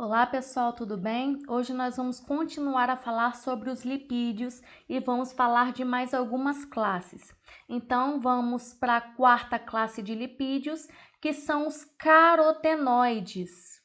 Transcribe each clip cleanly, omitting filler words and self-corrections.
Olá pessoal, tudo bem? Hoje nós vamos continuar a falar sobre os lipídios e vamos falar de mais algumas classes. Então vamos para a quarta classe de lipídios, que são os carotenoides.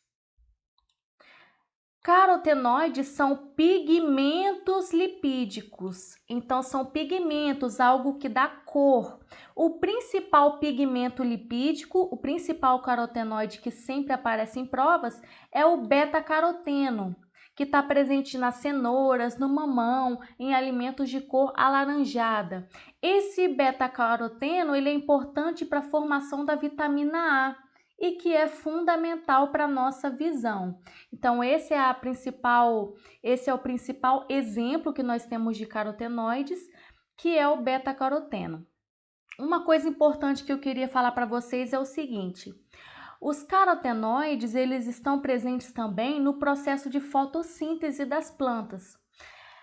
Carotenoides são pigmentos lipídicos, então são pigmentos, algo que dá cor. O principal pigmento lipídico, o principal carotenoide que sempre aparece em provas é o beta-caroteno, que está presente nas cenouras, no mamão, em alimentos de cor alaranjada. Esse beta-caroteno ele é importante para a formação da vitamina A e que é fundamental para a nossa visão. Então, esse é o principal exemplo que nós temos de carotenoides, que é o beta-caroteno. Uma coisa importante que eu queria falar para vocês é o seguinte: os carotenoides, eles estão presentes também no processo de fotossíntese das plantas.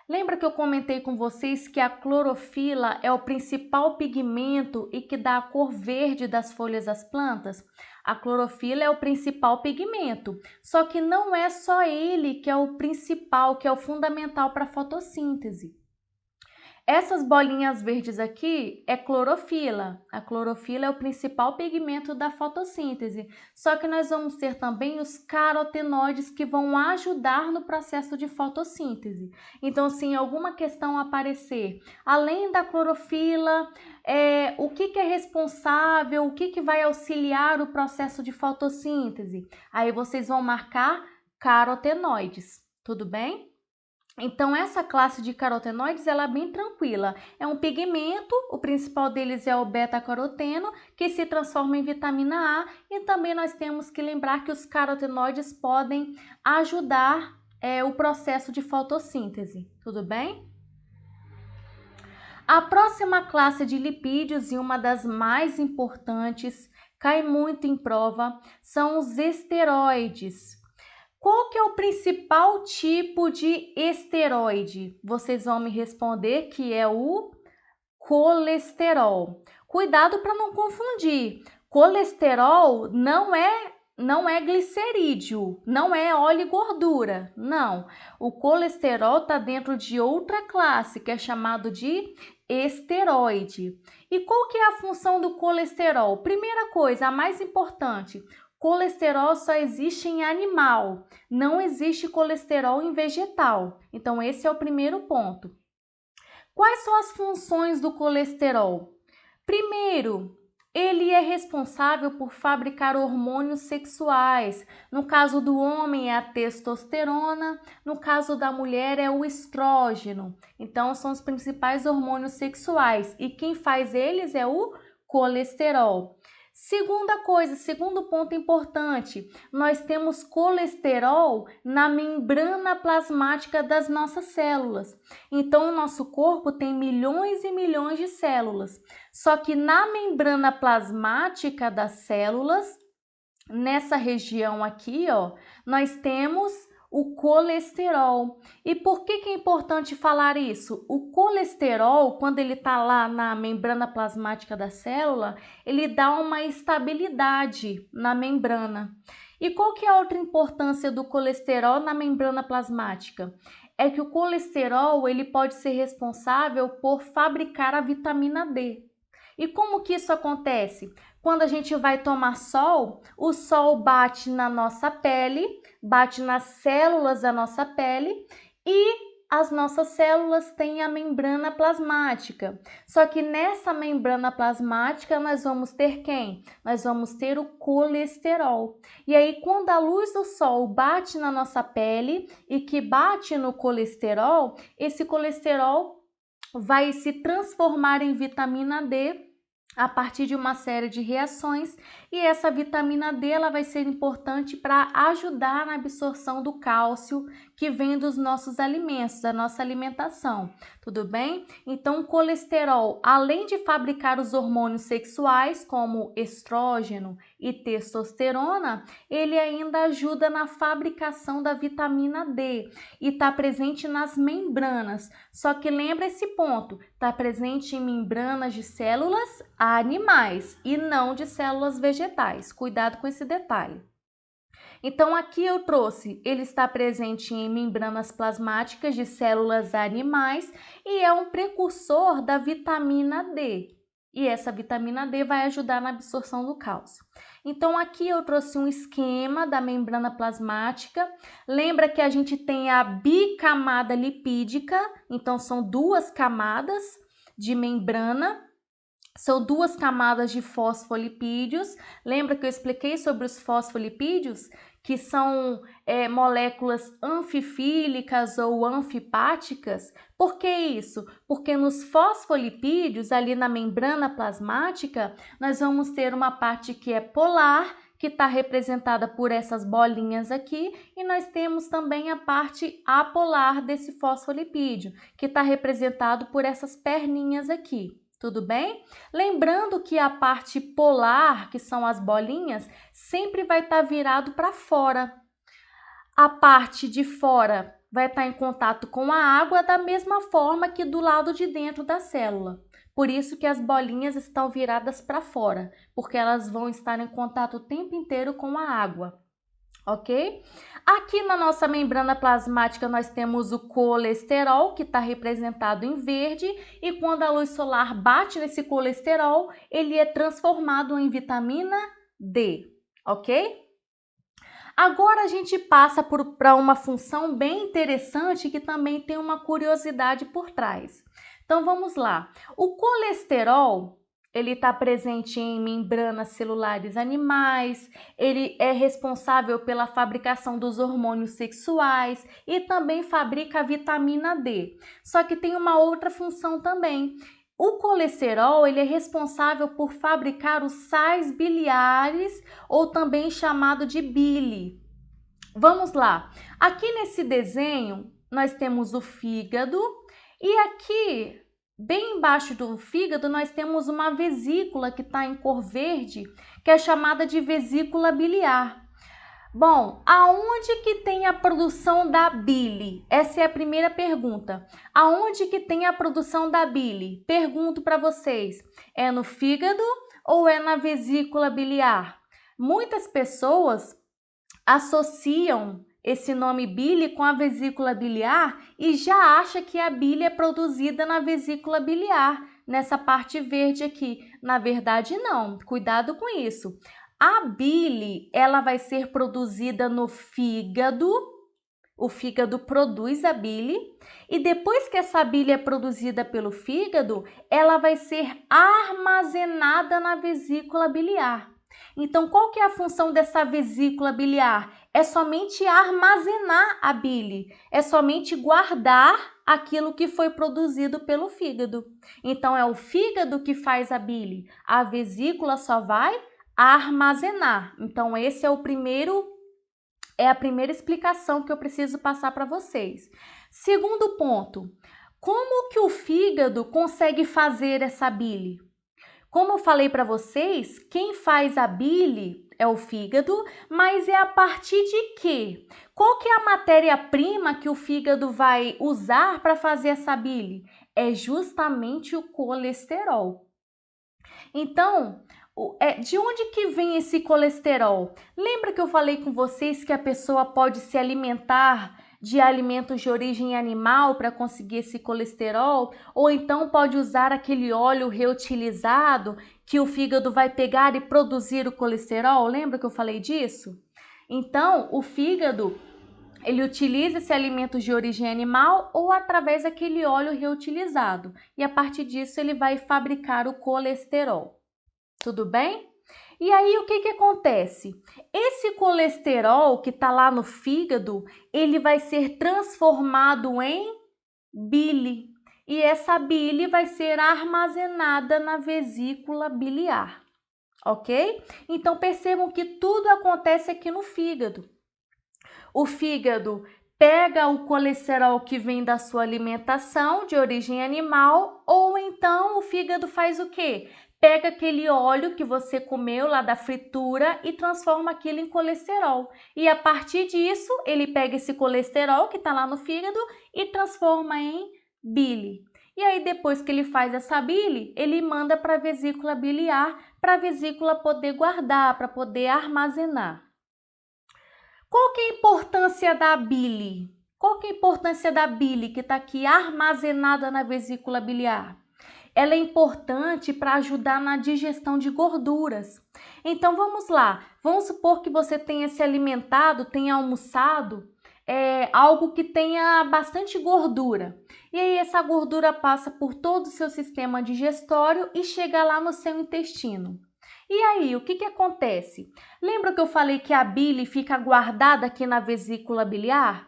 Lembra que eu comentei com vocês que a clorofila é o principal pigmento e que dá a cor verde das folhas das plantas? A clorofila é o principal pigmento, só que não é só ele que é o principal, que é o fundamental para a fotossíntese. Essas bolinhas verdes aqui é clorofila. A clorofila é o principal pigmento da fotossíntese. Só que nós vamos ter também os carotenoides que vão ajudar no processo de fotossíntese. Então, se alguma questão aparecer, além da clorofila, o que é responsável, o que vai auxiliar o processo de fotossíntese? Aí vocês vão marcar carotenoides, tudo bem? Então, essa classe de carotenoides ela é bem tranquila. É um pigmento, o principal deles é o beta-caroteno, que se transforma em vitamina A. E também nós temos que lembrar que os carotenoides podem ajudar o processo de fotossíntese. Tudo bem? A próxima classe de lipídios, e uma das mais importantes, cai muito em prova, são os esteroides. Qual que é o principal tipo de esteroide? Vocês vão me responder que é o colesterol. Cuidado para não confundir. Colesterol não é glicerídeo, não é óleo e gordura. Não. O colesterol está dentro de outra classe, que é chamado de esteroide. E qual que é a função do colesterol? Primeira coisa, a mais importante, colesterol só existe em animal, não existe colesterol em vegetal. Então, esse é o primeiro ponto. Quais são as funções do colesterol? Primeiro, ele é responsável por fabricar hormônios sexuais. No caso do homem é a testosterona, no caso da mulher é o estrógeno. Então, são os principais hormônios sexuais e quem faz eles é o colesterol. Segundo ponto importante, nós temos colesterol na membrana plasmática das nossas células. Então, o nosso corpo tem milhões e milhões de células. Só que na membrana plasmática das células, nessa região aqui, ó, nós temos o colesterol. E por que é importante falar isso? O colesterol, quando ele está lá na membrana plasmática da célula, ele dá uma estabilidade na membrana. E qual que é a outra importância do colesterol na membrana plasmática? É que o colesterol ele pode ser responsável por fabricar a vitamina D. E como que isso acontece? Quando a gente vai tomar sol, o sol bate na nossa pele, bate nas células da nossa pele e as nossas células têm a membrana plasmática. Só que nessa membrana plasmática nós vamos ter quem? Nós vamos ter o colesterol. E aí, quando a luz do sol bate na nossa pele e que bate no colesterol, esse colesterol vai se transformar em vitamina D a partir de uma série de reações, e essa vitamina D ela vai ser importante para ajudar na absorção do cálcio que vem dos nossos alimentos, da nossa alimentação. Tudo bem? Então, o colesterol, além de fabricar os hormônios sexuais, como estrógeno e testosterona, ele ainda ajuda na fabricação da vitamina D e está presente nas membranas. Só que lembra esse ponto, está presente em membranas de células animais e não de células vegetais. Cuidado com esse detalhe. Então, aqui eu trouxe, ele está presente em membranas plasmáticas de células animais e é um precursor da vitamina D. E essa vitamina D vai ajudar na absorção do cálcio. Então, aqui eu trouxe um esquema da membrana plasmática. Lembra que a gente tem a bicamada lipídica, então são duas camadas de membrana. São duas camadas de fosfolipídios. Lembra que eu expliquei sobre os fosfolipídios? Que são moléculas anfifílicas ou anfipáticas. Por que isso? Porque nos fosfolipídios, ali na membrana plasmática, nós vamos ter uma parte que é polar, que está representada por essas bolinhas aqui, e nós temos também a parte apolar desse fosfolipídio, que está representado por essas perninhas aqui. Tudo bem? Lembrando que a parte polar, que são as bolinhas, sempre vai estar virado para fora. A parte de fora vai estar em contato com a água da mesma forma que do lado de dentro da célula. Por isso que as bolinhas estão viradas para fora, porque elas vão estar em contato o tempo inteiro com a água. Ok? Aqui na nossa membrana plasmática nós temos o colesterol, que está representado em verde, e quando a luz solar bate nesse colesterol, ele é transformado em vitamina D, ok? Agora a gente passa para uma função bem interessante que também tem uma curiosidade por trás. Então vamos lá. O colesterol, ele está presente em membranas celulares animais, ele é responsável pela fabricação dos hormônios sexuais e também fabrica a vitamina D. Só que tem uma outra função também. O colesterol, ele é responsável por fabricar os sais biliares, ou também chamado de bile. Vamos lá. Aqui nesse desenho, nós temos o fígado e aqui, bem embaixo do fígado, nós temos uma vesícula que está em cor verde, que é chamada de vesícula biliar. Bom, aonde que tem a produção da bile? Essa é a primeira pergunta. Aonde que tem a produção da bile? Pergunto para vocês, é no fígado ou é na vesícula biliar? Muitas pessoas associam esse nome bile com a vesícula biliar e já acha que a bile é produzida na vesícula biliar, nessa parte verde aqui. Na verdade, não. Cuidado com isso. A bile, ela vai ser produzida no fígado. O fígado produz a bile e depois que essa bile é produzida pelo fígado, ela vai ser armazenada na vesícula biliar. Então, qual que é a função dessa vesícula biliar? É somente armazenar a bile, é somente guardar aquilo que foi produzido pelo fígado. Então, é o fígado que faz a bile, a vesícula só vai armazenar. Então, esse é a primeira explicação que eu preciso passar para vocês. Segundo ponto, como que o fígado consegue fazer essa bile? Como eu falei para vocês, quem faz a bile é o fígado, mas é a partir de quê? Qual que é a matéria-prima que o fígado vai usar para fazer essa bile? É justamente o colesterol. Então, de onde que vem esse colesterol? Lembra que eu falei com vocês que a pessoa pode se alimentar de alimentos de origem animal para conseguir esse colesterol? Ou então pode usar aquele óleo reutilizado que o fígado vai pegar e produzir o colesterol? Lembra que eu falei disso? Então, o fígado, ele utiliza esse alimento de origem animal ou através daquele óleo reutilizado. E a partir disso ele vai fabricar o colesterol. Tudo bem? E aí, o que que acontece? Esse colesterol que está lá no fígado, ele vai ser transformado em bile. E essa bile vai ser armazenada na vesícula biliar, ok? Então, percebam que tudo acontece aqui no fígado. O fígado pega o colesterol que vem da sua alimentação de origem animal, ou então o fígado faz o quê? Pega aquele óleo que você comeu lá da fritura e transforma aquilo em colesterol. E a partir disso, ele pega esse colesterol que está lá no fígado e transforma em bile. E aí, depois que ele faz essa bile, ele manda para a vesícula biliar, para a vesícula poder guardar, para poder armazenar. Qual que é a importância da bile? Qual que é a importância da bile que está aqui armazenada na vesícula biliar? Ela é importante para ajudar na digestão de gorduras. Então vamos lá, vamos supor que você tenha se alimentado, tenha almoçado algo que tenha bastante gordura. E aí essa gordura passa por todo o seu sistema digestório e chega lá no seu intestino. E aí, o que que acontece? Lembra que eu falei que a bile fica guardada aqui na vesícula biliar?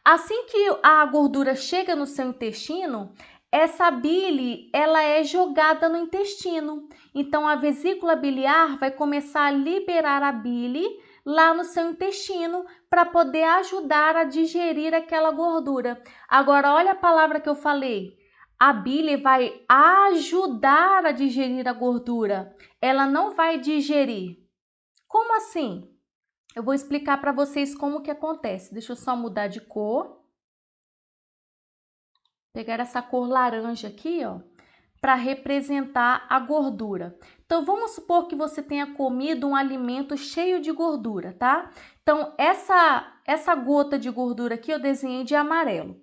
Assim que a gordura chega no seu intestino, essa bile, ela é jogada no intestino. Então, a vesícula biliar vai começar a liberar a bile lá no seu intestino para poder ajudar a digerir aquela gordura. Agora, olha a palavra que eu falei. A bile vai ajudar a digerir a gordura. Ela não vai digerir. Como assim? Eu vou explicar para vocês como que acontece. Deixa eu só mudar de cor. Pegar essa cor laranja aqui, ó, para representar a gordura. Então, vamos supor que você tenha comido um alimento cheio de gordura, tá? Então, essa gota de gordura aqui eu desenhei de amarelo.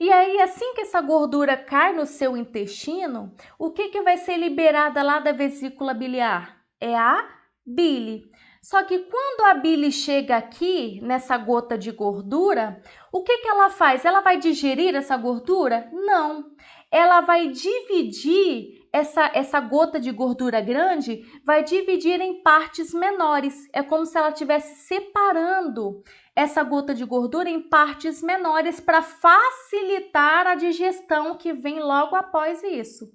E aí, assim que essa gordura cai no seu intestino, o que que vai ser liberada lá da vesícula biliar? É a bile. Só que quando a bile chega aqui, nessa gota de gordura, o que que ela faz? Ela vai digerir essa gordura? Não. Ela vai dividir essa gota de gordura grande, vai dividir em partes menores. É como se ela estivesse separando essa gota de gordura em partes menores para facilitar a digestão que vem logo após isso.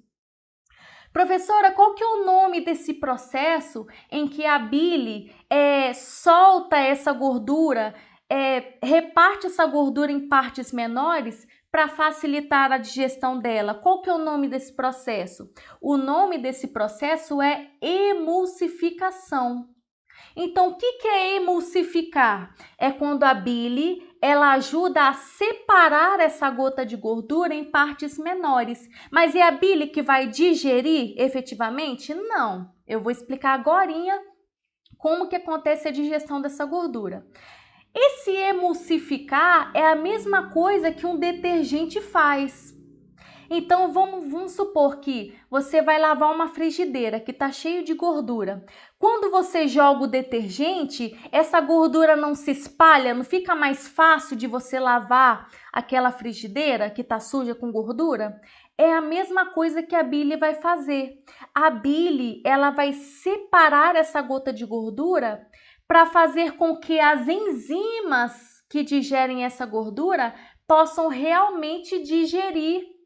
Professora, qual que é o nome desse processo em que a bile solta essa gordura, reparte essa gordura em partes menores para facilitar a digestão dela? Qual que é o nome desse processo? O nome desse processo é emulsificação. Então, o que é emulsificar? É quando a bile ela ajuda a separar essa gota de gordura em partes menores. Mas é a bile que vai digerir efetivamente? Não. Eu vou explicar agorinha como que acontece a digestão dessa gordura. Esse emulsificar é a mesma coisa que um detergente faz. Então, vamos supor que você vai lavar uma frigideira que está cheio de gordura. Quando você joga o detergente, essa gordura não se espalha, não fica mais fácil de você lavar aquela frigideira que está suja com gordura? É a mesma coisa que a bile vai fazer. A bile, ela vai separar essa gota de gordura para fazer com que as enzimas que digerem essa gordura possam realmente digerir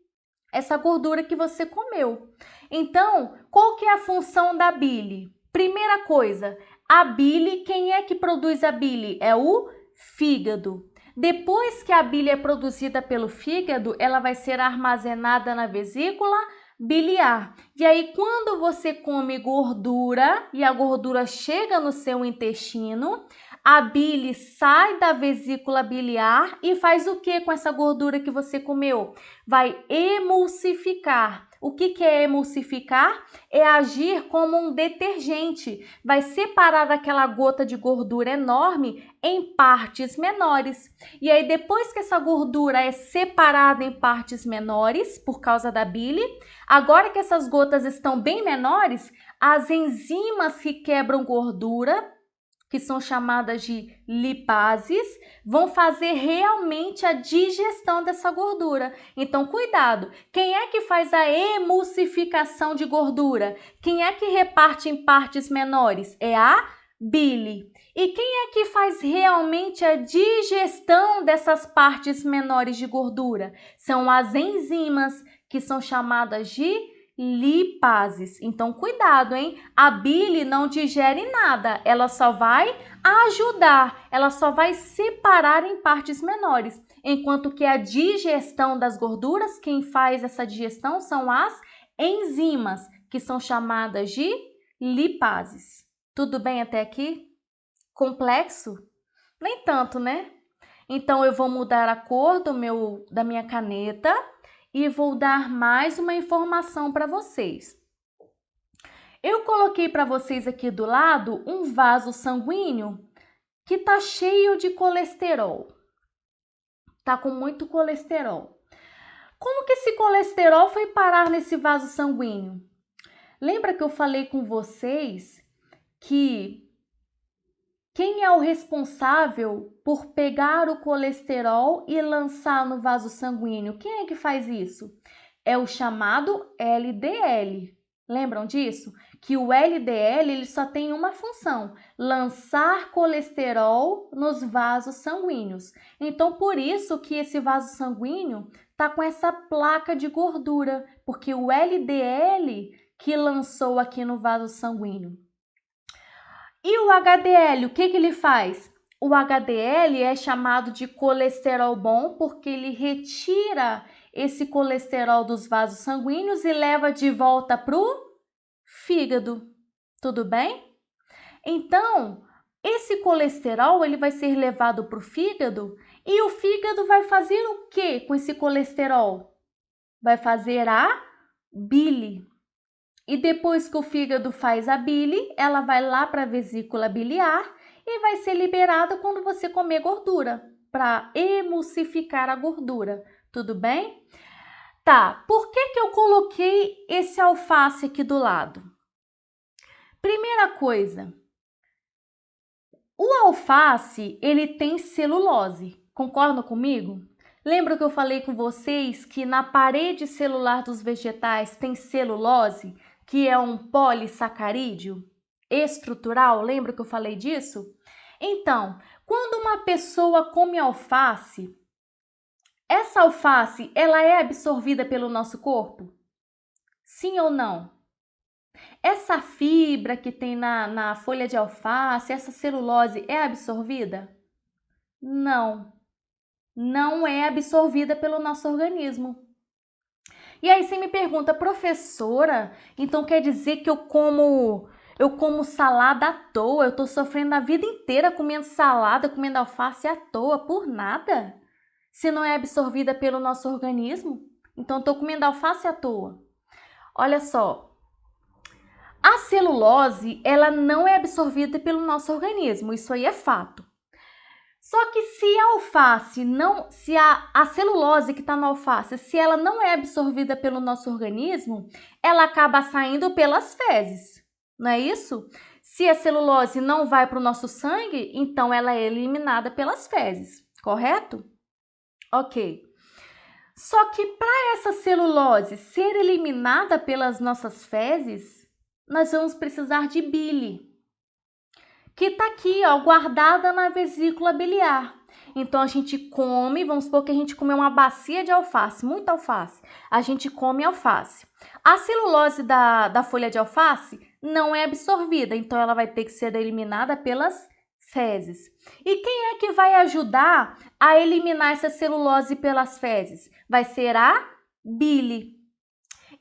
essa gordura que você comeu. Então, qual que é a função da bile? Primeira coisa, a bile, quem é que produz a bile? É o fígado. Depois que a bile é produzida pelo fígado, ela vai ser armazenada na vesícula biliar. E aí, quando você come gordura e a gordura chega no seu intestino, a bile sai da vesícula biliar e faz o que com essa gordura que você comeu? Vai emulsificar. O que é emulsificar? É agir como um detergente. Vai separar aquela gota de gordura enorme em partes menores. E aí, depois que essa gordura é separada em partes menores, por causa da bile, agora que essas gotas estão bem menores, as enzimas que quebram gordura, que são chamadas de lipases, vão fazer realmente a digestão dessa gordura. Então, cuidado! Quem é que faz a emulsificação de gordura? Quem é que reparte em partes menores? É a bile. E quem é que faz realmente a digestão dessas partes menores de gordura? São as enzimas, que são chamadas de lipases. Então, cuidado, hein? A bile não digere nada, ela só vai ajudar, ela só vai separar em partes menores. Enquanto que a digestão das gorduras, quem faz essa digestão são as enzimas, que são chamadas de lipases. Tudo bem até aqui? Complexo? Nem tanto, né? Então, eu vou mudar a cor da minha caneta e vou dar mais uma informação para vocês. Eu coloquei para vocês aqui do lado um vaso sanguíneo que tá cheio de colesterol. Tá com muito colesterol. Como que esse colesterol foi parar nesse vaso sanguíneo? Lembra que eu falei com vocês que quem é o responsável por pegar o colesterol e lançar no vaso sanguíneo? Quem é que faz isso? É o chamado LDL. Lembram disso? Que o LDL ele só tem uma função: lançar colesterol nos vasos sanguíneos. Então, por isso que esse vaso sanguíneo está com essa placa de gordura, porque o LDL que lançou aqui no vaso sanguíneo. E o HDL, o que ele faz? O HDL é chamado de colesterol bom porque ele retira esse colesterol dos vasos sanguíneos e leva de volta para o fígado. Tudo bem? Então, esse colesterol ele vai ser levado para o fígado e o fígado vai fazer o que com esse colesterol? Vai fazer a bile. E depois que o fígado faz a bile, ela vai lá para a vesícula biliar e vai ser liberada quando você comer gordura, para emulsificar a gordura. Tudo bem? Tá, por que eu coloquei esse alface aqui do lado? Primeira coisa, o alface, ele tem celulose. Concordam comigo? Lembra que eu falei com vocês que na parede celular dos vegetais tem celulose, que é um polissacarídeo estrutural? Lembra que eu falei disso? Então, quando uma pessoa come alface, essa alface, ela é absorvida pelo nosso corpo? Sim ou não? Essa fibra que tem na folha de alface, essa celulose é absorvida? Não, não é absorvida pelo nosso organismo. E aí você me pergunta, professora, então quer dizer que eu como salada à toa? Eu tô sofrendo a vida inteira comendo salada, comendo alface à toa, por nada? Se não é absorvida pelo nosso organismo? Então eu tô comendo alface à toa. Olha só, a celulose, ela não é absorvida pelo nosso organismo, isso aí é fato. Só que se a alface não, se a celulose que está na alface, se ela não é absorvida pelo nosso organismo, ela acaba saindo pelas fezes, não é isso? Se a celulose não vai para o nosso sangue, então ela é eliminada pelas fezes, correto? Ok. Só que para essa celulose ser eliminada pelas nossas fezes, nós vamos precisar de bile, que está aqui, ó, guardada na vesícula biliar. Então, a gente come, vamos supor que a gente comeu uma bacia de alface, muita alface. A gente come alface. A celulose da folha de alface não é absorvida, então ela vai ter que ser eliminada pelas fezes. E quem é que vai ajudar a eliminar essa celulose pelas fezes? Vai ser a bile.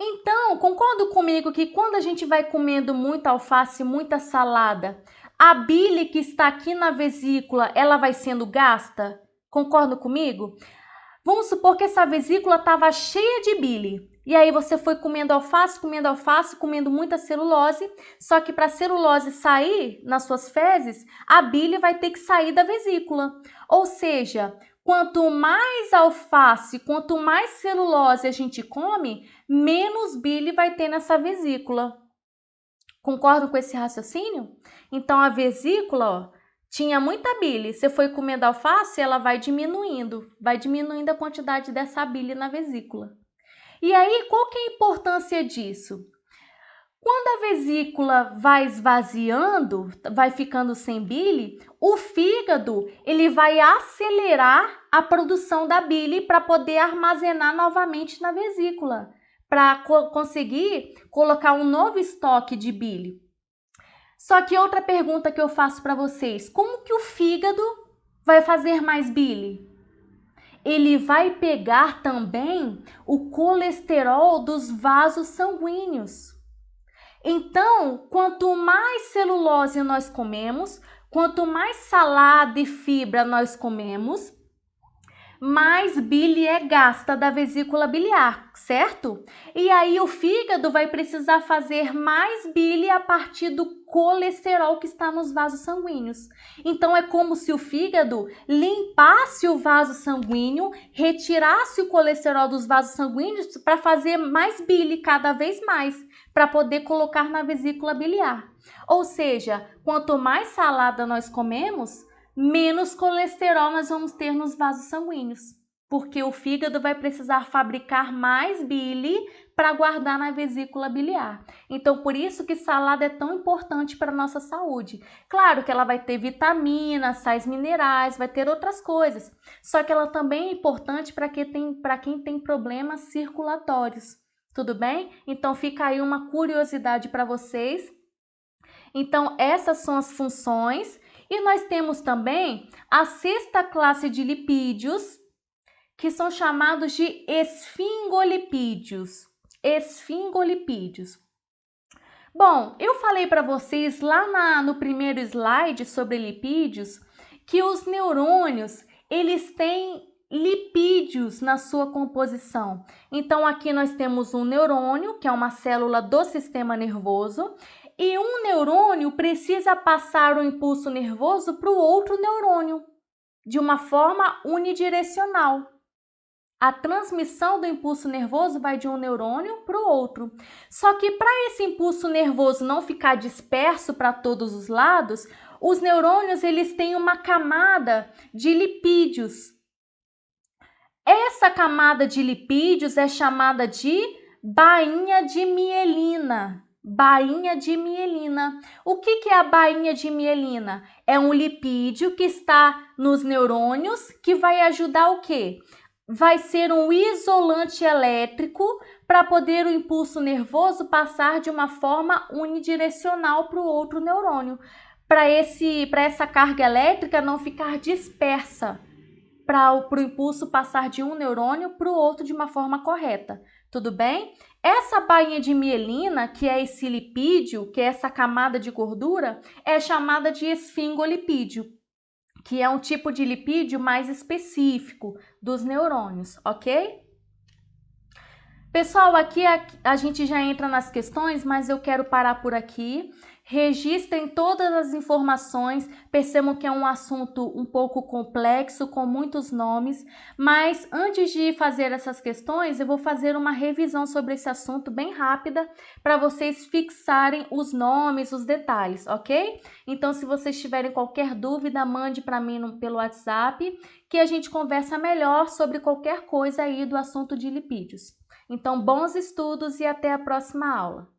Então, concordo comigo que quando a gente vai comendo muita alface, muita salada, a bile que está aqui na vesícula, ela vai sendo gasta? Concorda comigo? Vamos supor que essa vesícula estava cheia de bile. E aí você foi comendo alface, comendo muita celulose, só que para a celulose sair nas suas fezes, a bile vai ter que sair da vesícula. Ou seja, quanto mais alface, quanto mais celulose a gente come, menos bile vai ter nessa vesícula. Concordam com esse raciocínio? Então, a vesícula, ó, tinha muita bile. Você foi comendo alface, ela vai diminuindo a quantidade dessa bile na vesícula. E aí, qual que é a importância disso? Quando a vesícula vai esvaziando, vai ficando sem bile, o fígado ele vai acelerar a produção da bile para poder armazenar novamente na vesícula, para conseguir colocar um novo estoque de bile. Só que outra pergunta que eu faço para vocês, como que o fígado vai fazer mais bile? Ele vai pegar também o colesterol dos vasos sanguíneos. Então, quanto mais celulose nós comemos, quanto mais salada e fibra nós comemos, mais bile é gasta da vesícula biliar, certo? E aí o fígado vai precisar fazer mais bile a partir do colesterol que está nos vasos sanguíneos. Então é como se o fígado limpasse o vaso sanguíneo, retirasse o colesterol dos vasos sanguíneos para fazer mais bile cada vez mais, para poder colocar na vesícula biliar. Ou seja, quanto mais salada nós comemos, menos colesterol nós vamos ter nos vasos sanguíneos, porque o fígado vai precisar fabricar mais bile para guardar na vesícula biliar. Então, por isso que salada é tão importante para a nossa saúde. Claro que ela vai ter vitaminas, sais minerais, vai ter outras coisas, só que ela também é importante para quem tem problemas circulatórios. Tudo bem? Então, fica aí uma curiosidade para vocês. Então, essas são as funções. E nós temos também a sexta classe de lipídios, que são chamados de esfingolipídios. Esfingolipídios. Bom, eu falei para vocês lá no primeiro slide sobre lipídios que os neurônios, eles têm lipídios na sua composição. Então, aqui nós temos um neurônio, que é uma célula do sistema nervoso, e um neurônio precisa passar o impulso nervoso para o outro neurônio, de uma forma unidirecional. A transmissão do impulso nervoso vai de um neurônio para o outro. Só que para esse impulso nervoso não ficar disperso para todos os lados, os neurônios eles têm uma camada de lipídios. Essa camada de lipídios é chamada de bainha de mielina. Bainha de mielina. O que é a bainha de mielina? É um lipídio que está nos neurônios que vai ajudar o quê? Vai ser um isolante elétrico para poder o impulso nervoso passar de uma forma unidirecional para o outro neurônio, para essa carga elétrica não ficar dispersa, para o impulso passar de um neurônio para o outro de uma forma correta. Tudo bem? Essa bainha de mielina, que é esse lipídio, que é essa camada de gordura, é chamada de esfingolipídio, que é um tipo de lipídio mais específico dos neurônios, ok? Pessoal, aqui a gente já entra nas questões, mas eu quero parar por aqui. Registrem todas as informações, percebam que é um assunto um pouco complexo, com muitos nomes, mas antes de fazer essas questões, eu vou fazer uma revisão sobre esse assunto bem rápida, para vocês fixarem os nomes, os detalhes, ok? Então, se vocês tiverem qualquer dúvida, mande para mim pelo WhatsApp, que a gente conversa melhor sobre qualquer coisa aí do assunto de lipídios. Então, bons estudos e até a próxima aula!